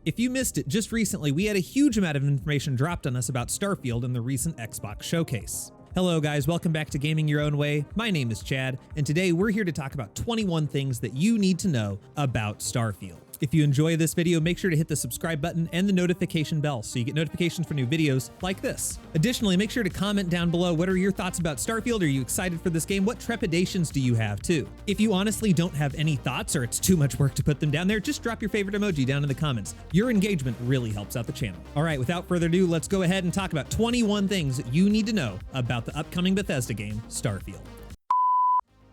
If you missed it, just recently we had a huge amount of information dropped on us about Starfield in the recent Xbox showcase. Hello guys, welcome back to Gaming Your Own Way. My name is Chad, and today we're here to talk about 21 things that you need to know about Starfield. If you enjoy this video, make sure to hit the subscribe button and the notification bell so you get notifications for new videos like this. Additionally, make sure to comment down below what are your thoughts about Starfield. Are you excited for this game? What trepidations do you have too? If you honestly don't have any thoughts or it's too much work to put them down there, just drop your favorite emoji down in the comments. Your engagement really helps out the channel. All right, without further ado, let's go ahead and talk about 21 things you need to know about the upcoming Bethesda game, Starfield.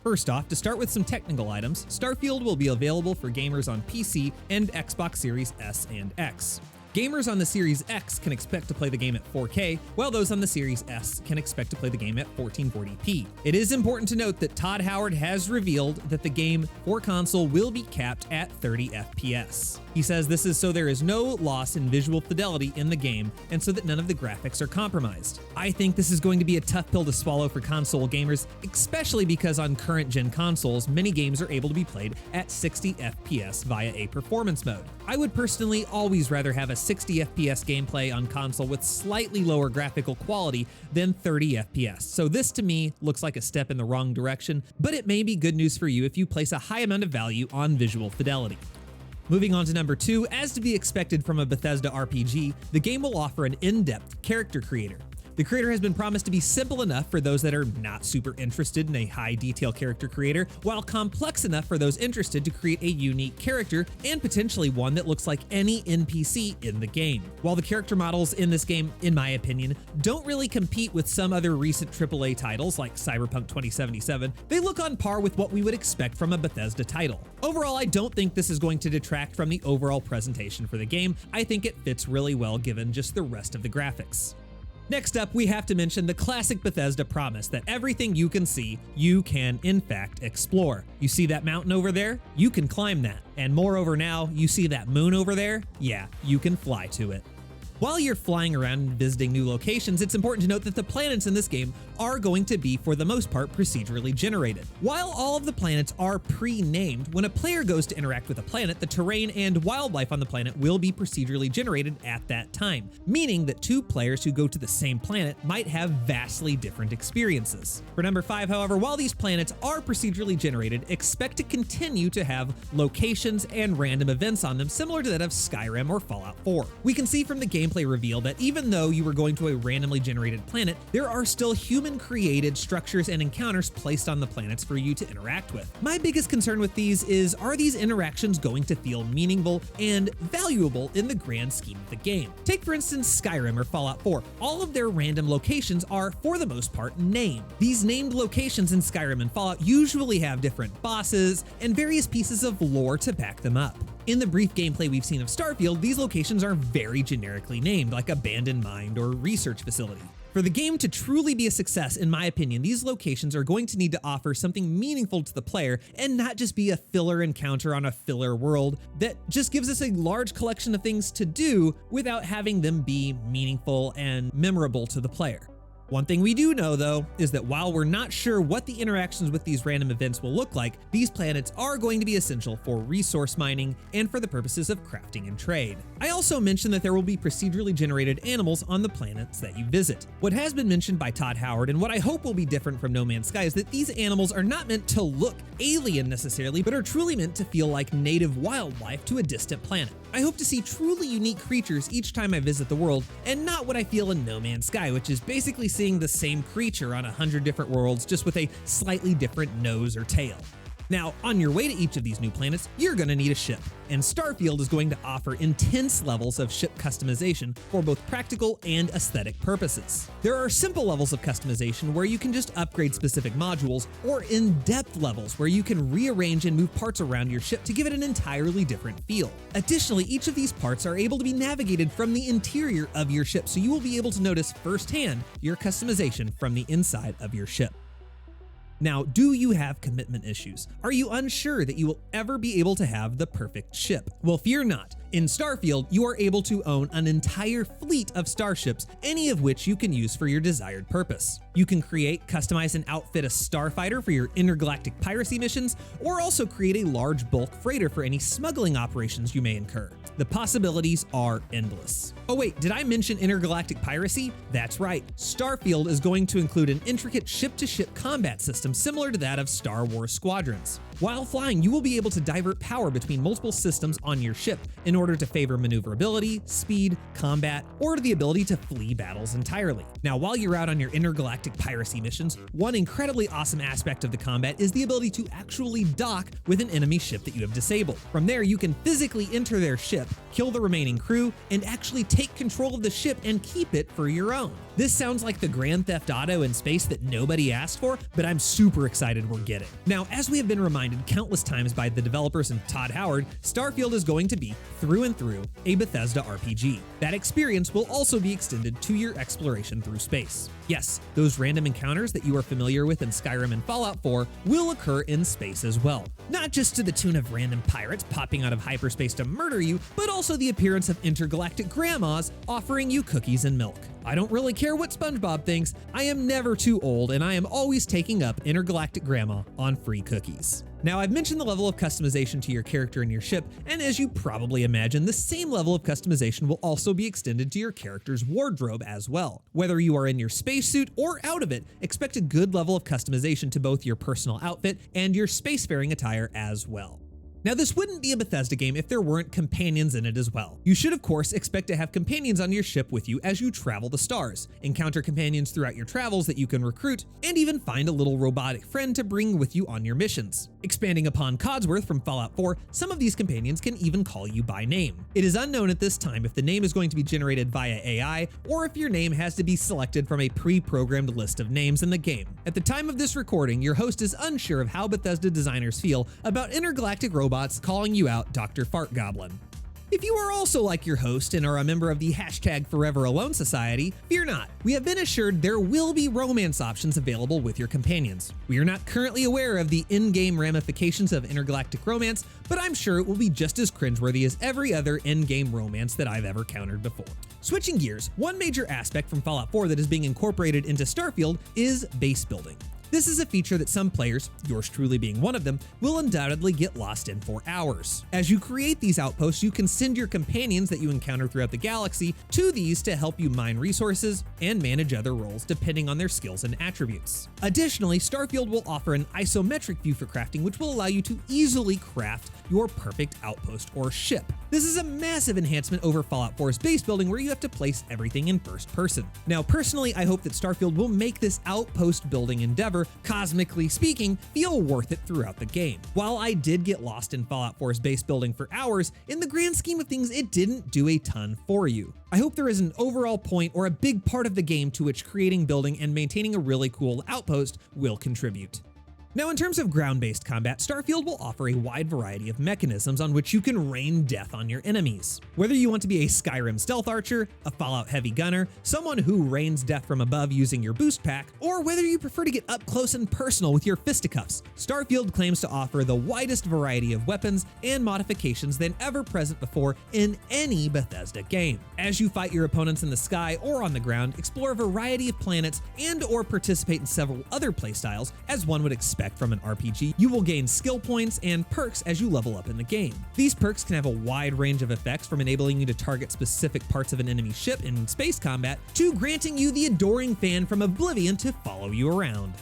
First off, to start with some technical items, Starfield will be available for gamers on PC and Xbox Series S and X. Gamers on the Series X can expect to play the game at 4K, while those on the Series S can expect to play the game at 1440p. It is important to note that Todd Howard has revealed that the game for console will be capped at 30 FPS. He says this is so there is no loss in visual fidelity in the game, and so that none of the graphics are compromised. I think this is going to be a tough pill to swallow for console gamers, especially because on current-gen consoles, many games are able to be played at 60 FPS via a performance mode. I would personally always rather have a 60 FPS gameplay on console with slightly lower graphical quality than 30 FPS. So this to me looks like a step in the wrong direction, but it may be good news for you if you place a high amount of value on visual fidelity. Moving on to number 2, as to be expected from a Bethesda RPG, the game will offer an in-depth character creator. The creator has been promised to be simple enough for those that are not super interested in a high-detail character creator, while complex enough for those interested to create a unique character and potentially one that looks like any NPC in the game. While the character models in this game, in my opinion, don't really compete with some other recent AAA titles like Cyberpunk 2077, they look on par with what we would expect from a Bethesda title. Overall, I don't think this is going to detract from the overall presentation for the game. I think it fits really well given just the rest of the graphics. Next up, we have to mention the classic Bethesda promise that everything you can see, you can in fact explore. You see that mountain over there? You can climb that. And moreover now, you see that moon over there? Yeah, you can fly to it. While you're flying around and visiting new locations, it's important to note that the planets in this game are going to be, for the most part, procedurally generated. While all of the planets are pre-named, when a player goes to interact with a planet, the terrain and wildlife on the planet will be procedurally generated at that time, meaning that two players who go to the same planet might have vastly different experiences. For number 5, however, while these planets are procedurally generated, expect to continue to have locations and random events on them similar to that of Skyrim or Fallout 4. We can see from the gameplay reveal that even though you were going to a randomly generated planet, there are still human-created structures and encounters placed on the planets for you to interact with. My biggest concern with these is, are these interactions going to feel meaningful and valuable in the grand scheme of the game? Take for instance Skyrim or Fallout 4. All of their random locations are, for the most part, named. These named locations in Skyrim and Fallout usually have different bosses and various pieces of lore to back them up. In the brief gameplay we've seen of Starfield, these locations are very generically named, like abandoned mine or research facility. For the game to truly be a success, in my opinion, these locations are going to need to offer something meaningful to the player and not just be a filler encounter on a filler world that just gives us a large collection of things to do without having them be meaningful and memorable to the player. One thing we do know, though, is that while we're not sure what the interactions with these random events will look like, these planets are going to be essential for resource mining and for the purposes of crafting and trade. I also mentioned that there will be procedurally generated animals on the planets that you visit. What has been mentioned by Todd Howard, and what I hope will be different from No Man's Sky, is that these animals are not meant to look alien necessarily, but are truly meant to feel like native wildlife to a distant planet. I hope to see truly unique creatures each time I visit the world, and not what I feel in No Man's Sky, which is basically seeing the same creature on 100 different worlds, just with a slightly different nose or tail. Now, on your way to each of these new planets, you're going to need a ship, and Starfield is going to offer intense levels of ship customization for both practical and aesthetic purposes. There are simple levels of customization where you can just upgrade specific modules, or in-depth levels where you can rearrange and move parts around your ship to give it an entirely different feel. Additionally, each of these parts are able to be navigated from the interior of your ship, so you will be able to notice firsthand your customization from the inside of your ship. Now, do you have commitment issues? Are you unsure that you will ever be able to have the perfect ship? Well, fear not. In Starfield, you are able to own an entire fleet of starships, any of which you can use for your desired purpose. You can create, customize, and outfit a starfighter for your intergalactic piracy missions, or also create a large bulk freighter for any smuggling operations you may incur. The possibilities are endless. Oh wait, did I mention intergalactic piracy? That's right, Starfield is going to include an intricate ship-to-ship combat system similar to that of Star Wars Squadrons. While flying, you will be able to divert power between multiple systems on your ship in order to favor maneuverability, speed, combat, or the ability to flee battles entirely. Now, while you're out on your intergalactic piracy missions, one incredibly awesome aspect of the combat is the ability to actually dock with an enemy ship that you have disabled. From there, you can physically enter their ship, kill the remaining crew, and actually take control of the ship and keep it for your own. This sounds like the Grand Theft Auto in space that nobody asked for, but I'm super excited we're getting. Now, as we have been reminded countless times by the developers and Todd Howard, Starfield is going to be, through and through, a Bethesda RPG. That experience will also be extended to your exploration through space. Yes, those random encounters that you are familiar with in Skyrim and Fallout 4 will occur in space as well. Not just to the tune of random pirates popping out of hyperspace to murder you, but also the appearance of intergalactic grandmas offering you cookies and milk. I don't really care what SpongeBob thinks, I am never too old and I am always taking up intergalactic grandma on free cookies. Now, I've mentioned the level of customization to your character and your ship, and as you probably imagine, the same level of customization will also be extended to your character's wardrobe as well. Whether you are in your spacesuit or out of it, expect a good level of customization to both your personal outfit and your spacefaring attire as well. Now, this wouldn't be a Bethesda game if there weren't companions in it as well. You should, of course, expect to have companions on your ship with you as you travel the stars, encounter companions throughout your travels that you can recruit, and even find a little robotic friend to bring with you on your missions. Expanding upon Codsworth from Fallout 4, some of these companions can even call you by name. It is unknown at this time if the name is going to be generated via AI, or if your name has to be selected from a pre-programmed list of names in the game. At the time of this recording, your host is unsure of how Bethesda designers feel about intergalactic robots calling you out Dr. Fart Goblin. If you are also like your host and are a member of the #ForeverAlone Society, fear not. We have been assured there will be romance options available with your companions. We are not currently aware of the in-game ramifications of intergalactic romance, but I'm sure it will be just as cringeworthy as every other in-game romance that I've ever countered before. Switching gears, one major aspect from Fallout 4 that is being incorporated into Starfield is base building. This is a feature that some players, yours truly being one of them, will undoubtedly get lost in for hours. As you create these outposts, you can send your companions that you encounter throughout the galaxy to these to help you mine resources and manage other roles depending on their skills and attributes. Additionally, Starfield will offer an isometric view for crafting, which will allow you to easily craft your perfect outpost or ship. This is a massive enhancement over Fallout 4's base building where you have to place everything in first person. Now, personally, I hope that Starfield will make this outpost building endeavor, cosmically speaking, feel worth it throughout the game. While I did get lost in Fallout 4's base building for hours, in the grand scheme of things, it didn't do a ton for you. I hope there is an overall point or a big part of the game to which creating, building, and maintaining a really cool outpost will contribute. Now, in terms of ground-based combat, Starfield will offer a wide variety of mechanisms on which you can rain death on your enemies. Whether you want to be a Skyrim stealth archer, a Fallout heavy gunner, someone who rains death from above using your boost pack, or whether you prefer to get up close and personal with your fisticuffs, Starfield claims to offer the widest variety of weapons and modifications than ever present before in any Bethesda game. As you fight your opponents in the sky or on the ground, explore a variety of planets and/or participate in several other playstyles, as one would expect from an RPG, you will gain skill points and perks as you level up in the game. These perks can have a wide range of effects, from enabling you to target specific parts of an enemy ship in space combat, to granting you the adoring fan from Oblivion to follow you around.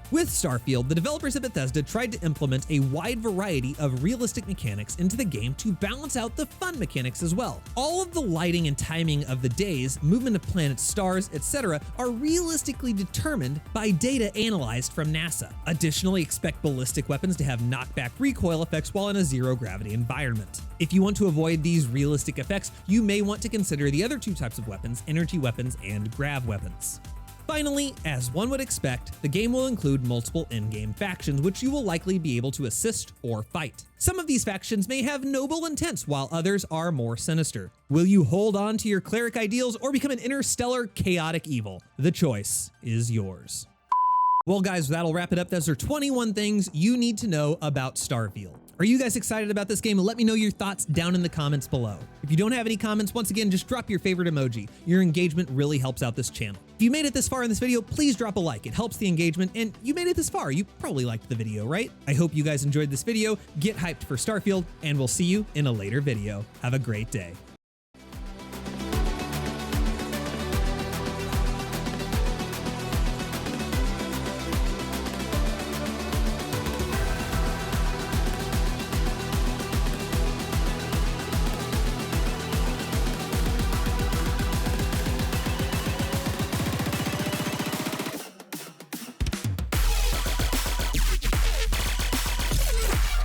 With Starfield, the developers at Bethesda tried to implement a wide variety of realistic mechanics into the game to balance out the fun mechanics as well. All of the lighting and timing of the days, movement of planets, stars, etc. are realistically determined by data analyzed from NASA. Additionally, expect ballistic weapons to have knockback recoil effects while in a zero-gravity environment. If you want to avoid these realistic effects, you may want to consider the other two types of weapons, energy weapons and grav weapons. Finally, as one would expect, the game will include multiple in-game factions which you will likely be able to assist or fight. Some of these factions may have noble intents while others are more sinister. Will you hold on to your cleric ideals or become an interstellar chaotic evil? The choice is yours. Well guys, that'll wrap it up. Those are 21 things you need to know about Starfield. Are you guys excited about this game? Let me know your thoughts down in the comments below. If you don't have any comments, once again, just drop your favorite emoji. Your engagement really helps out this channel. If you made it this far in this video, please drop a like. It helps the engagement, and you made it this far. You probably liked the video, right? I hope you guys enjoyed this video. Get hyped for Starfield, and we'll see you in a later video. Have a great day.